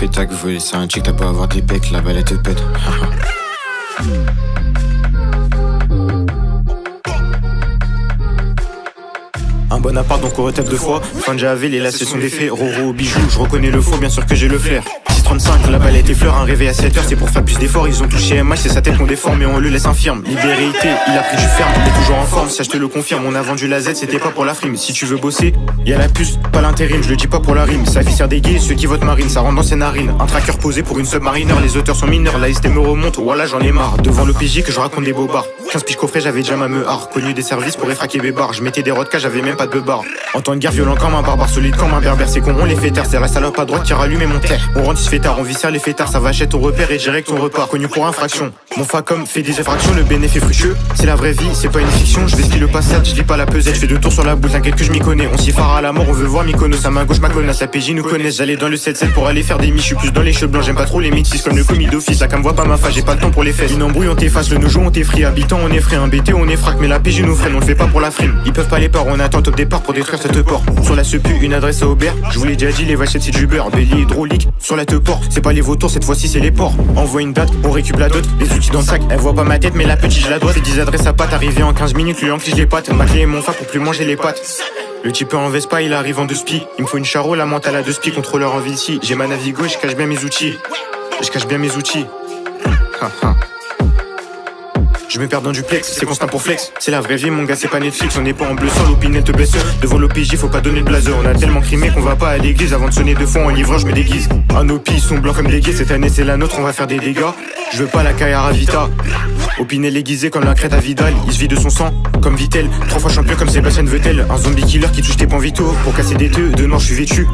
fait tac, vous voulez c'est un chick, t'as pas avoir des pecs, la balle elle te pète. Un bon appart donc on retape deux fois. Fin de Javel et là c'est son défait. Roro au bijou, je reconnais le faux, bien sûr que j'ai le flair. 635, la balle était fleur, un réveil à 7h, c'est pour faire plus d'efforts. Ils ont touché MH, c'est sa tête qu'on déforme, mais on le laisse infirme. Libérité, il a pris du ferme, il est toujours en forme, ça je te le confirme. On a vendu la Z, c'était pas pour la frime. Si tu veux bosser, y'a la puce, pas l'intérim, je le dis pas pour la rime. Ça fait des gays, ceux qui votent marine, ça rentre dans ses narines. Un tracker posé pour une submarineur, les auteurs sont mineurs, la ST me remonte, voilà j'en ai marre. Devant l'OPJ que je raconte des bobards. 15 piges coffret, j'avais déjà ma meurre. Connu des services pour effraquer Bébar, je mettais des rodkas, j'avais même pas de beubard. En temps de guerre, violent comme un barbare, solide comme un berbère, c'est con, on les fait taire, c'est la salope à droite qui rallume mon terre. On rentre, il se fait tard, on viscère les fêtards, ça va chez ton repère et direct on repart. Connu pour infraction, mon facom fait des effractions, le bénéfice est fructueux, c'est la vraie vie, c'est pas une fiction. Je vais skill le passage, je lis pas la pesette, je fais 2 tours sur la boule, t'inquiète que je m'y connais. On s'y fera à la mort, on veut voir Mykonos, à main gauche ma connasse, la PJ nous connaît. J'allais dans le 7-7 pour aller faire des miches, je suis plus dans les cheveux blancs, j'aime pas trop les métis comme le commis d'office. La cam voit pas ma face, j'ai pas le temps pour les fesses. Une embrouille on t'efface, le nojo on t'effraie, habitant on effraie, un BT on effraque, mais la PJ nous freine, on le fait pas pour la frime. Ils peuvent pas les peurs, on attend top départ pour détruire cette porte. Sur la sepu, une adresse à Aubert, je vous l'ai déjà dit, les vachettes c'est du beurre. Bélier hydraulique, sur la te porte, c'est pas les vautours, cette fois-ci c'est les ports. Envoie une date, on récup la dot, les outils dans le sac, elle voit pas ma tête, mais la petite je la dois. C'est 10 adresses à pattes, arrivé en 15 minutes, lui enflige les pattes. Ma clé et mon fa pour plus manger les pattes. Le type en Vespa, il arrive en 2 spi. Il me faut une charo, la mentale à 2 spi, contrôleur en Vinci. J'ai ma Navigo et je cache bien mes outils. Je me perds dans du plex, c'est constant pour flex. C'est la vraie vie mon gars, c'est pas Netflix. On n'est pas en bleu sans l'opinel te blesse. Devant l'OPJ faut pas donner de blazer. On a tellement crimé qu'on va pas à l'église. Avant de sonner 2 fois en livrant je me déguise. Un OP ils sont blancs comme des gays. Cette année c'est la nôtre, on va faire des dégâts. Je veux pas la Kayara Vita. Opinel aiguisé comme la crête à Vidal. Il se vit de son sang comme Vittel. 3 fois champion comme Sébastien Vettel. Un zombie killer qui touche tes points vitaux. Pour casser des deux, de noir je suis vêtu.